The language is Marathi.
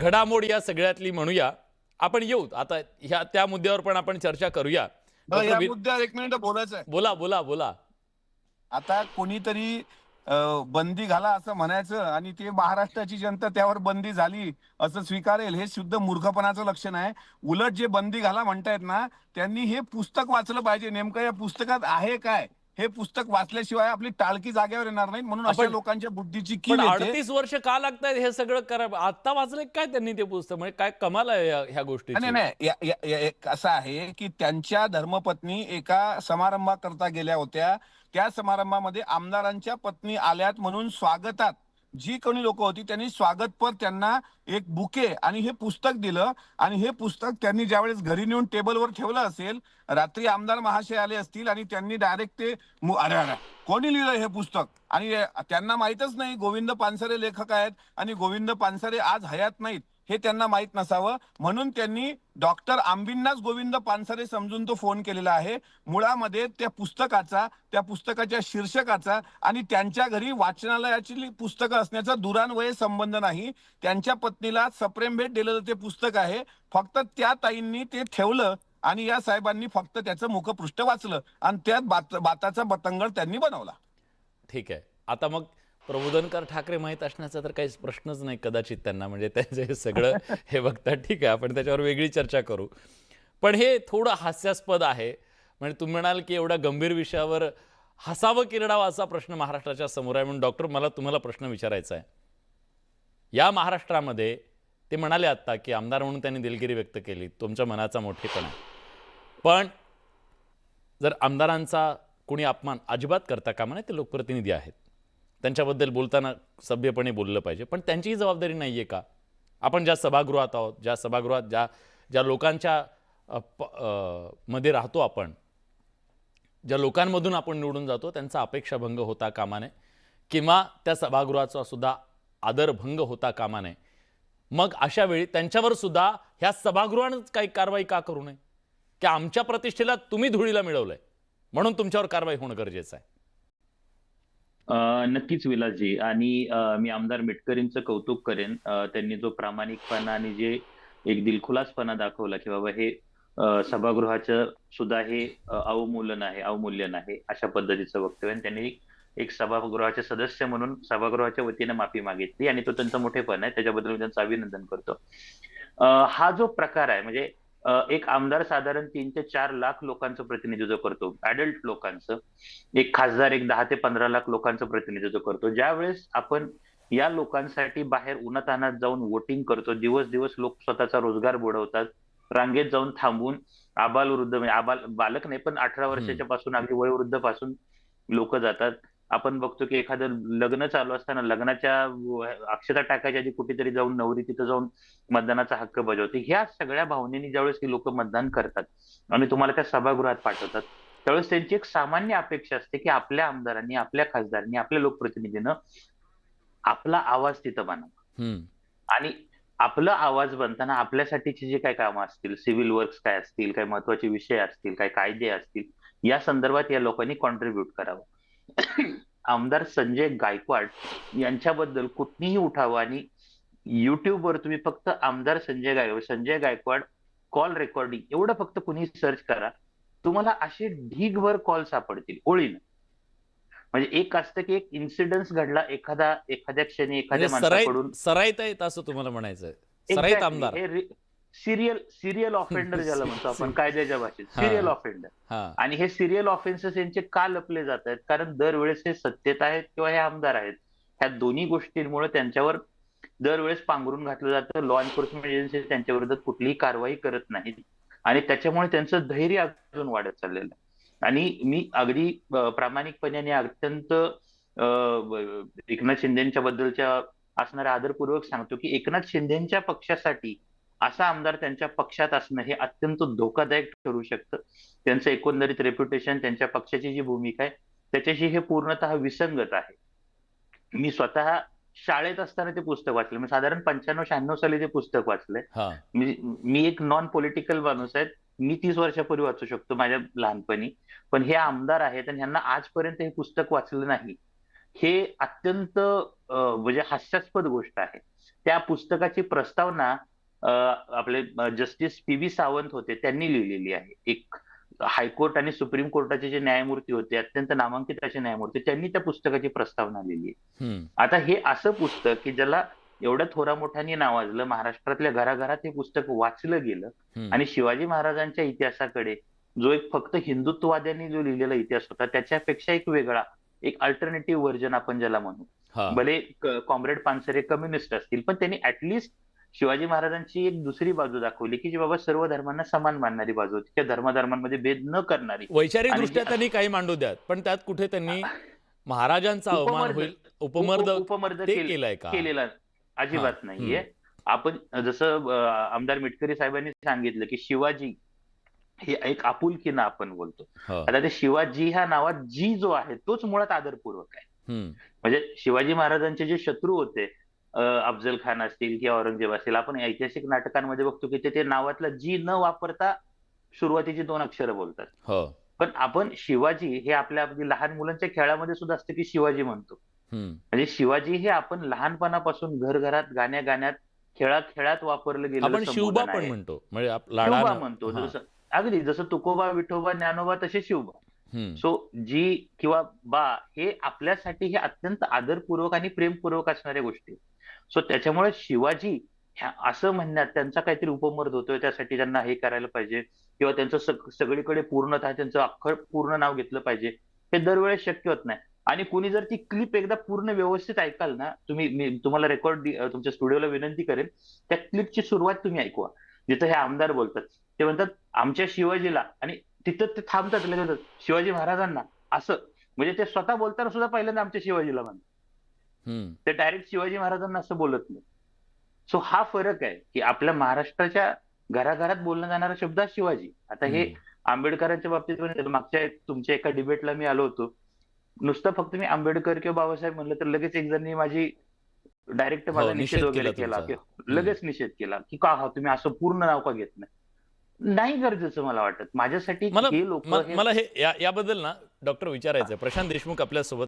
घडामोड या सगळ्यातली म्हणूया. आपण येऊ आता ह्या त्या मुद्द्यावर पण आपण चर्चा करूया. डॉक्टर या मुद्द्यावर 1 मिनिट बोलायचं आहे. बोला बोला बोला. आता कोणीतरी बंदी घाला असं म्हणायचं आणि ते महाराष्ट्राची जनता त्यावर बंदी झाली असं स्वीकारेल, हे शुद्ध मूर्खपणाचं लक्षण आहे. उलट जे बंदी घाला म्हणतायत ना, त्यांनी हे पुस्तक वाचलं पाहिजे. नेमकं या पुस्तकात आहे काय, हे पुस्तक वाचल्याशिवाय आपली टाळकी जागेवर येणार नाही. म्हणून अशा लोकांच्या बुद्धीची पण कीव येते. 38 वर्ष का लागतायत हे सगळं करा? आता वाचले काय त्यांनी ते पुस्तक? म्हणजे काय कमाल आहे ह्या नाही गोष्टीची? नाही एक असं आहे की त्यांच्या धर्मपत्नी एका समारंभाकरता गेल्या होत्या. त्या समारंभामध्ये आमदारांच्या पत्नी आल्यात म्हणून स्वागतात जी कोणी लोक होती त्यांनी स्वागतपर त्यांना एक बुके आणि हे पुस्तक दिलं. आणि हे पुस्तक त्यांनी ज्यावेळेस घरी नेऊन टेबलवर ठेवलं असेल, रात्री आमदार महाशय आले असतील आणि त्यांनी डायरेक्ट ते अरे अरे कोणी लिहिलं हे पुस्तक, आणि त्यांना माहीतच नाही गोविंद पानसरे लेखक आहेत आणि गोविंद पानसरे आज हयात नाहीत हे त्यांना माहित नसावं, म्हणून त्यांनी डॉक्टर आंबींनाच गोविंद पानसरे समजून तो फोन केलेला आहे. मुळामध्ये त्या पुस्तकाच्या शीर्षकाचा आणि त्यांच्या घरी वाचनालयाची पुस्तकं असण्याचा दुरान्वये संबंध नाही. त्यांच्या पत्नीला सप्रेम भेट दिलेलं ते पुस्तक आहे. फक्त त्या ताईंनी ते ठेवलं आणि या साहेबांनी फक्त त्याचं मुखपृष्ठ वाचलं आणि त्यात बाताचा बतंगड त्यांनी बनवला. ठीक आहे. आता मग प्रबोधनकार ठाकरे माहीत असण्याचा तर काही प्रश्नच नाही कदाचित त्यांना. म्हणजे त्यांचं हे सगळं हे बघतात. ठीक आहे, आपण त्याच्यावर वेगळी चर्चा करू. पण हे थोडं हास्यास्पद आहे. म्हणजे तुम्ही म्हणाल की एवढ्या गंभीर विषयावर हसावं किरडावं असा प्रश्न महाराष्ट्राच्या समोर आहे. म्हणून डॉक्टर मला तुम्हाला प्रश्न विचारायचा आहे. या महाराष्ट्रामध्ये ते म्हणाले आत्ता की आमदार म्हणून त्यांनी दिलगिरी व्यक्त केली, तुमच्या मनाचा मोठेपणा. पण जर आमदारांचा कोणी अपमान अजिबात करता कामा नये. ते लोकप्रतिनिधी आहेत, त्यांच्याबद्दल बोलताना सभ्यपणे बोललं पाहिजे. पण त्यांचीही जबाबदारी नाही आहे का? आपण ज्या सभागृहात आहोत, ज्या सभागृहात ज्या लोकांच्या मध्ये राहतो आपण, ज्या लोकांमधून आपण निवडून जातो, त्यांचा अपेक्षाभंग होता कामा नये किंवा त्या सभागृहाचा सुद्धा आदरभंग होता कामा नये. मग अशा वेळी त्यांच्यावर सुद्धा ह्या सभागृहानेच काही कारवाई का करू नये? की आमच्या प्रतिष्ठेला तुम्ही धुळीला मिळवलंय म्हणून तुमच्यावर कारवाई होणं गरजेचं आहे. नक्कीच विलासजी. आणि मी आमदार मिटकरींचं कौतुक करेन. त्यांनी जो प्रामाणिकपणा आणि जे एक दिलखुलासपणा दाखवला की बाबा हे सभागृहाचं सुद्धा हे अवमूल्यन आहे अशा पद्धतीचं वक्तव्य. आणि त्यांनी एक सभागृहाचे सदस्य म्हणून सभागृहाच्या वतीने माफी मागितली आणि तो त्यांचा मोठेपण आहे, त्याच्याबद्दल मी त्यांचं अभिनंदन करतो. हा जो प्रकार आहे म्हणजे एक आमदार साधारण 3 ते 4 लाख लोकांचं प्रतिनिधित्व करतो, ऍडल्ट लोकांचं. एक खासदार एक 10 ते 15 लाख लोकांचं प्रतिनिधित्व करतो. ज्यावेळेस आपण या लोकांसाठी बाहेर उन्हातान्हात जाऊन वोटिंग करतो, दिवस दिवस लोक स्वतःचा रोजगार बुडवतात, रांगेत जाऊन थांबून आबालवृद्ध म्हणजे बालक नाही पण 18 वर्षाच्या पासून अगदी वयोवृद्ध पासून लोक जातात. आपण बघतो की एखादं लग्न चालू असताना लग्नाच्या अक्षता टाकायच्या आधी कुठेतरी जाऊन नवरी तिथं जाऊन मतदानाचा हक्क बजावते. ह्या सगळ्या भावनेनी ज्यावेळेस ही लोक मतदान करतात आणि तुम्हाला त्या सभागृहात पाठवतात, त्यावेळेस त्यांची एक सामान्य अपेक्षा असते की आपल्या आमदारांनी, आपल्या खासदारांनी, आपल्या लोकप्रतिनिधीनं आपला आवाज तिथं बनावा. आणि आपला आवाज बनताना आपल्यासाठीची जे काही कामं असतील, सिव्हिल वर्क्स काय असतील, काही महत्वाचे विषय असतील, काही कायदे असतील, या संदर्भात या लोकांनी कॉन्ट्रीब्युट करावं. आमदार संजय गायकवाड यांच्याबद्दल कुठलीही उठावं आणि युट्यूबवर तुम्ही फक्त आमदार संजय गायकवाड कॉल रेकॉर्डिंग एवढं फक्त कुणी सर्च करा, तुम्हाला असे ढीगभर कॉल सापडतील ओळीनं. म्हणजे एक असतं की एक इन्सिडेंट घडला एखाद्या क्षणी एखाद्या माणसाकडून सराईत आहेत असं तुम्हाला म्हणायचंय. सराईत आमदार सिरियल ऑफेंडर ज्याला म्हणतो आपण कायद्याच्या भाषेत, सिरियल ऑफेंडर. आणि हे सिरियल ऑफेन्सेस यांचे का लपले जात आहेत? कारण दरवेळेस हे सत्तेत आहेत किंवा हे आमदार आहेत, ह्या दोन्ही गोष्टींमुळे त्यांच्यावर दरवेळेस पांघरून घातलं जातं. लॉ एन्फोर्समेंट एजन्सी त्यांच्या विरोधात कुठलीही कारवाई करत नाहीत आणि त्याच्यामुळे त्यांचं धैर्य अजून वाढत चाललेलं आहे. आणि मी अगदी प्रामाणिकपणे आणि अत्यंत एकनाथ शिंदेच्या बद्दलच्या असणाऱ्या आदरपूर्वक सांगतो की एकनाथ शिंदेच्या पक्षासाठी असा आमदार त्यांच्या पक्षात असणं हे अत्यंत धोकादायक ठरू शकतं. त्यांचं एकंदरीत रेप्युटेशन, त्यांच्या पक्षाची जी भूमिका आहे त्याच्याशी हे पूर्णतः विसंगत आहे. मी स्वतः शाळेत असताना ते पुस्तक वाचलं. मी साधारण 95-96 साली ते पुस्तक वाचलंय. मी एक नॉन पॉलिटिकल माणूस आहे, मी 30 वर्षापूर्वी वाचू शकतो माझ्या लहानपणी. पण हे आमदार आहेत आणि ह्यांना आजपर्यंत हे पुस्तक वाचलं नाही, हे अत्यंत म्हणजे हास्यास्पद गोष्ट आहे. त्या पुस्तकाची प्रस्तावना आपले जस्टिस पी.व्ही. सावंत होते, त्यांनी लिहिलेली आहे. एक हायकोर्ट आणि सुप्रीम कोर्टाचे जे न्यायमूर्ती होते, अत्यंत नामांकित असे न्यायमूर्ती, त्यांनी त्या पुस्तकाची प्रस्तावना लिहिली आहे. हम्म. आता हे असं पुस्तक की ज्याला एवढ्या थोरामोठ्याने नावाजलं, महाराष्ट्रातल्या घराघरात हे पुस्तक वाचलं गेलं हम्म. आणि शिवाजी महाराजांच्या इतिहासाकडे जो एक फक्त हिंदुत्ववाद्यांनी जो लिहिलेला इतिहास होता, त्याच्यापेक्षा एक वेगळा, एक अल्टरनेटिव्ह व्हर्जन आपण ज्याला म्हणू. हा. भले कॉम्रेड पानसरे कम्युनिस्ट असतील, पण त्यांनी ऍटलिस्ट शिवाजी महाराजांची एक दुसरी बाजू दाखवली की जी बाबा सर्व धर्मांना समान मानणारी बाजू होती, त्या धर्माधर्मांमध्ये भेद न करणारी. वैचारिक आणि दृष्ट्या जे- त्यांनी काही मांडू द्यात, पण त्यात कुठे त्यांनी महाराजांचा अवमान उपमर्द- होईल, उपमर्द उपमर्द ते केलंय का? केलेला अजिबात हा. नाहीये. आपण जसं आमदार मिटकरी साहेबांनी सांगितलं की शिवाजी हे एक आपुलकीनं आपण बोलतो. हो. आता ते शिवाजी ह्या नावात जी जो आहे तोच मुळात आदरपूर्वक आहे. हम्म. म्हणजे शिवाजी महाराजांचे जे शत्रू होते, अफजल खान असतील किंवा औरंगजेब असतील, आपण ऐतिहासिक नाटकांमध्ये बघतो की ते नावातला जी न वापरता सुरुवातीची 2 अक्षरं बोलतात. हो. पण आपण शिवाजी हे आपल्या अगदी लहान मुलांच्या खेळामध्ये सुद्धा असतं की शिवाजी म्हणतो. हम्म. म्हणजे शिवाजी हे आपण लहानपणापासून घरघरात, गाण्यात, खेळात वापरलं गेलेलं आपण शिवबा संबोधन पण आहे. म्हणतो, म्हणजे शिवबा लाडानं. म्हणतो, हा. जसं अगदी जसं तुकोबा, विठोबा, ज्ञानोबा तसे शिवबा. हम्म. सो जी किंवा बा हे आपल्यासाठी हे अत्यंत आदरपूर्वक आणि प्रेमपूर्वक असणाऱ्या गोष्टी. सो त्याच्यामुळे शिवाजी असं म्हणण्यात त्यांचा काहीतरी उपमर्द होतोय, त्यासाठी त्यांना हे करायला पाहिजे किंवा त्यांचं सगळीकडे पूर्णतः त्यांचं अख्खं पूर्ण नाव घेतलं पाहिजे, हे दरवेळेस शक्य होत नाही. आणि कुणी जर ती क्लिप एकदा पूर्ण व्यवस्थित ऐकाल ना तुम्ही, मी तुम्हाला रेकॉर्ड तुमच्या स्टुडिओला विनंती करेन, त्या क्लिपची सुरुवात तुम्ही ऐकवा, जिथं हे आमदार बोलतात. ते म्हणतात आमच्या शिवाजीला, आणि तिथं ते थांबतात, लगेच शिवाजी महाराजांना, असं म्हणजे ते स्वतः बोलताना सुद्धा पहिल्यांदा आमच्या शिवाजीला म्हणतात. हम्म. ते डायरेक्ट शिवाजी महाराजांना असं बोलत नाही. सो हा फरक आहे की आपल्या महाराष्ट्राच्या घराघरात बोलला जाणारा शब्द हा शिवाजी. आता हे आंबेडकरांच्या बाबतीत पण मागच्या तुमच्या एका डिबेटला मी आलो होतो, नुसतं फक्त मी आंबेडकर किंवा बाबासाहेब म्हणलं तर लगेच एक जणांनी माझी डायरेक्ट माझा निषेध निषेध वगैरे केला केला, तुमचा. लगेच निषेध केला की का तुम्ही असं पूर्ण नाव का घेत नाही. नाही गरजेचं मला वाटत. माझ्यासाठी मला हे लोक मला हे याबद्दल ना डॉक्टर विचारायचं आहे. प्रशांत देशमुख आपल्यासोबत